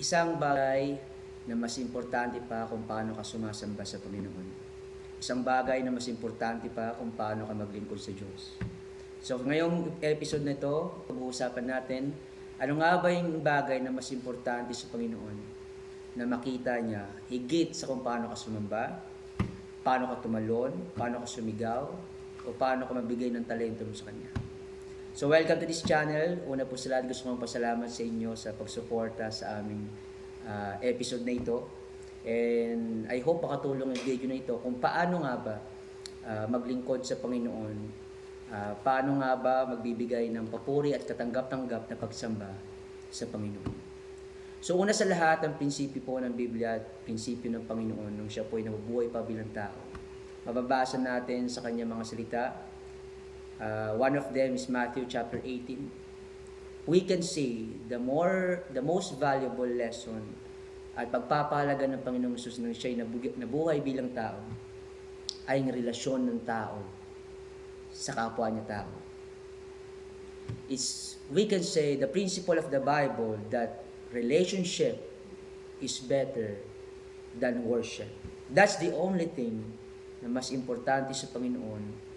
Isang bagay na mas importante pa kung paano ka sumasamba sa Panginoon. Isang bagay na mas importante pa kung paano ka maglingkod sa Diyos. So ngayong episode na ito, pag-uusapan natin, ano nga ba yung bagay na mas importante sa Panginoon na makita niya higit sa kung paano ka sumamba, paano ka tumalon, paano ka sumigaw, o paano ka magbigay ng talento mo sa Kanya. So welcome to this channel. Una po sa lahat, gusto kong pasalamat sa inyo sa pagsuporta sa aming episode na ito. And I hope makatulong ang video na ito kung paano nga ba maglingkod sa Panginoon, paano nga ba magbibigay ng papuri at katanggap-tanggap na pagsamba sa Panginoon. So una sa lahat, ang prinsipyo po ng Biblia at prinsipyo ng Panginoon nung siya po ay nabubuhay pa bilang tao. Mababasa natin sa kanyang mga salita. One of them is Matthew chapter 18. We can say the most valuable lesson at pagpapahalaga ng Panginoong Hesus nang siya'y nabuhay bilang tao ay ang relasyon ng tao sa kapwa niya tao. We can say the principle of the Bible that relationship is better than worship. That's the only thing na mas importante sa Panginoon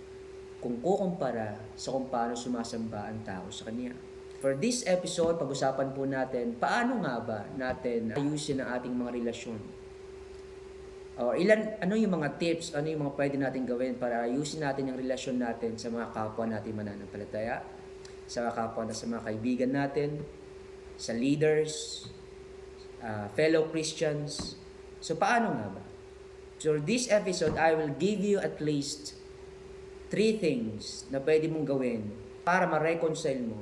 kung kukumpara sa kung paano sumasamba ang tao sa Kanya. For this episode, pag-usapan po natin paano nga ba natin ayusin ang ating mga relasyon. O ano yung mga tips, ano yung mga pwede natin gawin para ayusin natin yung relasyon natin sa mga kapwa natin mananampalataya, sa mga kapwa sa mga kaibigan natin, sa leaders, fellow Christians. So paano nga ba? So this episode, I will give you at least 3 things na pwede mong gawin para ma-reconcile mo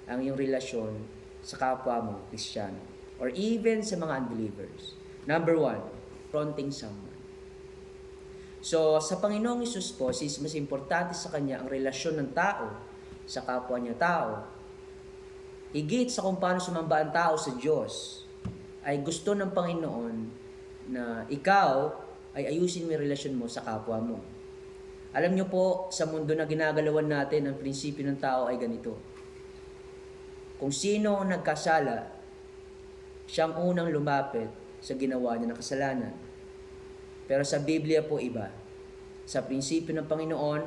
ang iyong relasyon sa kapwa mo, Kristiyano, or even sa mga unbelievers. Number 1, confronting someone. So, sa Panginoong Hesus po, since mas importante sa Kanya ang relasyon ng tao sa kapwa niya tao, higit sa kung paano sumamba ang tao sa Diyos, ay gusto ng Panginoon na ikaw ay ayusin mo yung relasyon mo sa kapwa mo. Alam niyo po, sa mundo na ginagalawan natin, ang prinsipyo ng tao ay ganito. Kung sino ang nagkasala, siyang unang lumapit sa ginawa niya ng kasalanan. Pero sa Biblia po iba. Sa prinsipyo ng Panginoon,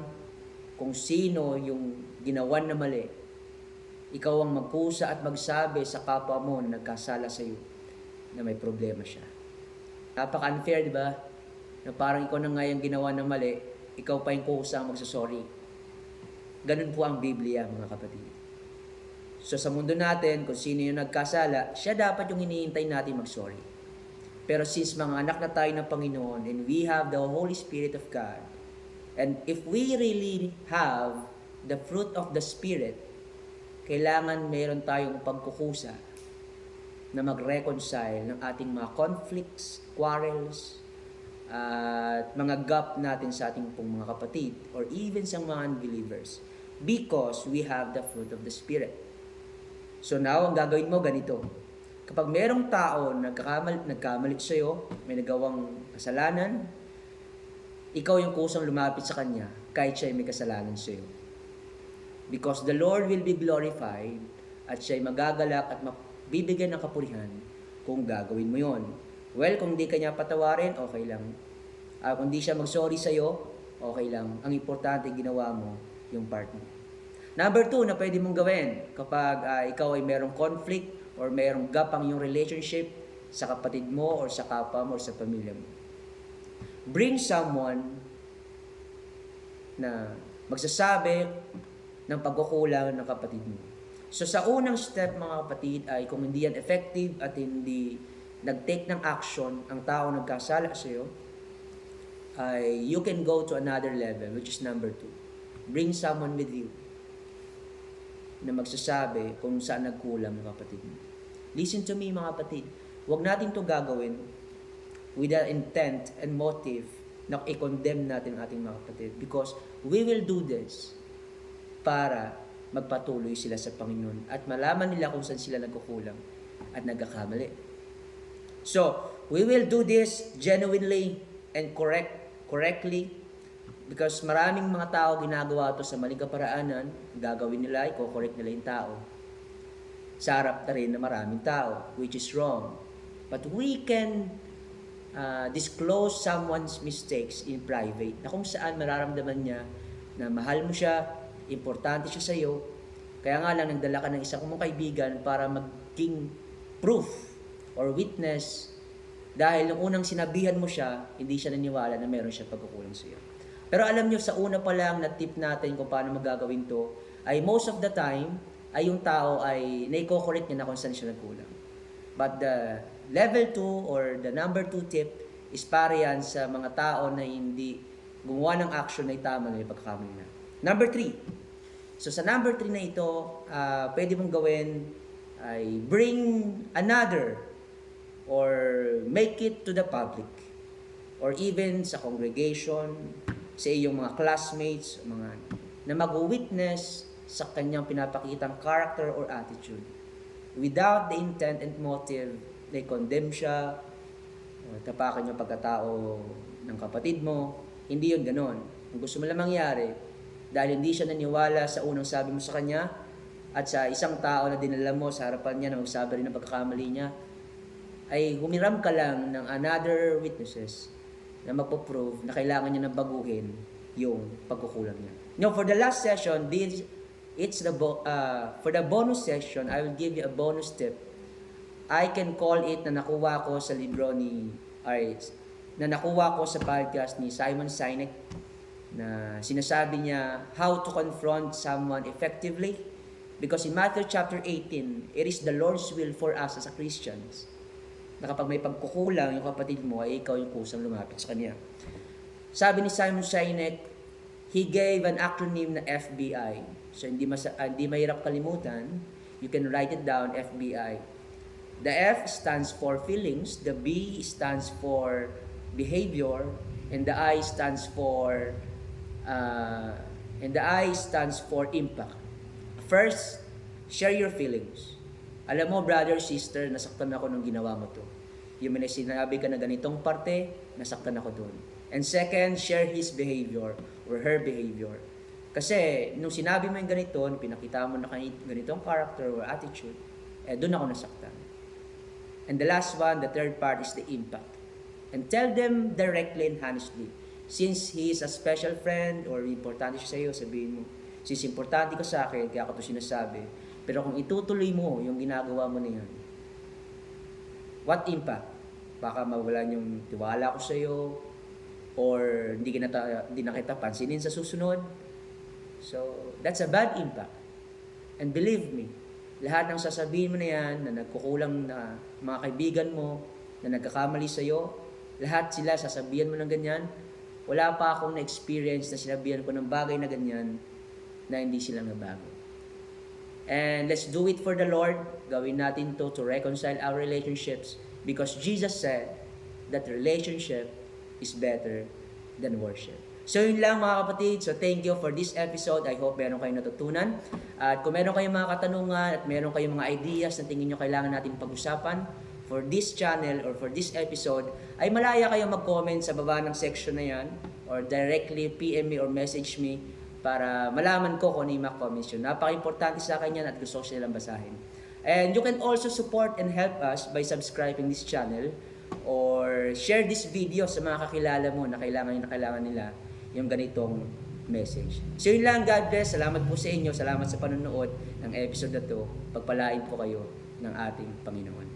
kung sino yung ginawan na mali, ikaw ang magkusa at magsabi sa kapwa mo na nagkasala sa iyo na may problema siya. Napaka-unfair, di ba? Na parang ikaw na nga yung ginawa na mali, ikaw pa yung kusang magsasorry. Ganun po ang Biblia, mga kapatid. So sa mundo natin, kung sino yung nagkasala, siya dapat yung hinihintay natin magsorry. Pero since mga anak na tayo ng Panginoon, and we have the Holy Spirit of God, and if we really have the fruit of the Spirit, kailangan meron tayong pagkukusa na mag-reconcile ng ating mga conflicts, quarrels, at mga gap natin sa ating pong mga kapatid or even sa mga unbelievers because we have the fruit of the Spirit. So now, ang gagawin mo ganito. Kapag merong tao nagkamali sa iyo, may nagawang kasalanan, ikaw yung kusang lumapit sa kanya kahit siya may kasalanan sa iyo. Because the Lord will be glorified at siya ay magagalak at bibigyan ng kapurihan kung gagawin mo yon. Well, kung di kanya patawarin, okay lang. Kung di siya mag-sorry sa'yo, okay lang. Ang importante, ginawa mo yung part mo. Number 2 na pwede mong gawin kapag ikaw ay merong conflict or merong gap ang yung relationship sa kapatid mo or sa kapwa mo or sa pamilya mo. Bring someone na magsasabi ng pagkukulang ng kapatid mo. So sa unang step, mga kapatid, ay kung hindi yan effective at hindi nag-take ng action ang tao nagkasala sa iyo, ay you can go to another level, which is number 2. Bring someone with you na magsasabi kung saan nagkulang ng kapatid mo. Listen to me, mga kapatid. Huwag natin to gagawin with the intent and motive na i-condemn natin ang ating mga kapatid because we will do this para magpatuloy sila sa Panginoon at malaman nila kung saan sila nagkukulang at nagkakamali. So, we will do this genuinely and correctly because maraming mga tao ginagawa ito sa maling kaparaanan, gagawin nila, i-correct nila yung tao. Sa harap na rin na maraming tao, which is wrong. But we can disclose someone's mistakes in private, na kung saan mararamdaman niya na mahal mo siya, importante siya sa iyo. Kaya nga lang nagdala ka ng isang mong kaibigan para maging proof or witness, dahil nung unang sinabihan mo siya, hindi siya naniwala na meron siya pagkukulang sa iyo. Pero alam nyo, sa una pa lang na tip natin kung paano magagawin to, ay most of the time, ay yung tao ay naiko-correct niya na kung saan siya nagkulang. But the level 2 or the number 2 tip is para yan sa mga tao na hindi gumawa ng action na tama na yung pagkakamali na. Number 3. So sa number 3 na ito, pwede mong gawin ay bring another or make it to the public or even sa congregation, sa iyong mga classmates, mga na mag-witness sa kanyang pinapakitang character or attitude without the intent and motive na condemn siya, tapakan yung pagkatao ng kapatid mo. Hindi yun ganon. Kung gusto mo lang mangyari, dahil hindi siya naniwala sa unang sabi mo sa kanya at sa isang tao na dinala mo sa harapan niya na magsabi rin ng pagkakamali niya, ay humiram ka lang ng another witnesses na magpo-prove na kailangan niya na baguhin yung pagkukulang niya. Now, for the last session, for the bonus session, I will give you a bonus tip. I can call it na nakuha ko sa libro na nakuha ko sa podcast ni Simon Sinek, na sinasabi niya how to confront someone effectively, because in Matthew chapter 18, it is the Lord's will for us as a Christians na kapag may pagkukulang yung kapatid mo, ay ikaw yung kusang lumapit sa kanya. Sabi ni Simon Sinek, he gave an acronym na FBI. So hindi mahirap kalimutan. You can write it down, FBI. The F stands for feelings, the B stands for behavior, and the I stands for impact. First, share your feelings. Alam mo, brother, sister, nasaktan ako nung ginawa mo to. Yung may sinabi ka na ganitong parte, nasaktan ako doon. And second, share his behavior or her behavior. Kasi nung sinabi mo yung ganito, pinakita mo na ganitong character or attitude, doon ako nasaktan. And the last one, the third part, is the impact. And tell them directly and honestly. Since he is a special friend or importante siya sa iyo, sabihin mo, since importante ka sa akin, kaya ako ito sinasabi. Pero kung itutuloy mo yung ginagawa mo na yan, what impact? Baka mawalan yung tiwala ko sa iyo, or hindi na kita pansinin sa susunod. So, that's a bad impact. And believe me, lahat ng sasabihin mo na yan, na nagkukulang na mga kaibigan mo, na nagkakamali sa iyo, lahat sila sasabihan mo ng ganyan. Wala pa akong na-experience na sinabihan ko ng bagay na ganyan na hindi sila nabago. And let's do it for the Lord. Gawin natin to reconcile our relationships, because Jesus said that relationship is better than worship. So yun lang mga kapatid. So thank you for this episode. I hope meron kayong natutunan. At kung meron kayong mga katanungan at meron kayong mga ideas na tingin nyo kailangan natin pag-usapan for this channel or for this episode, ay malaya kayong mag-comment sa baba ng section na yan, or directly PM me or message me para malaman ko kung ano yung mga comments yun. Napaka-importante sa akin yan at gusto ko silang basahin. And you can also support and help us by subscribing this channel or share this video sa mga kakilala mo na kailangan nila yung ganitong message. So yun lang, God bless. Salamat po sa inyo. Salamat sa panonood ng episode na to. Pagpalain po kayo ng ating Panginoon.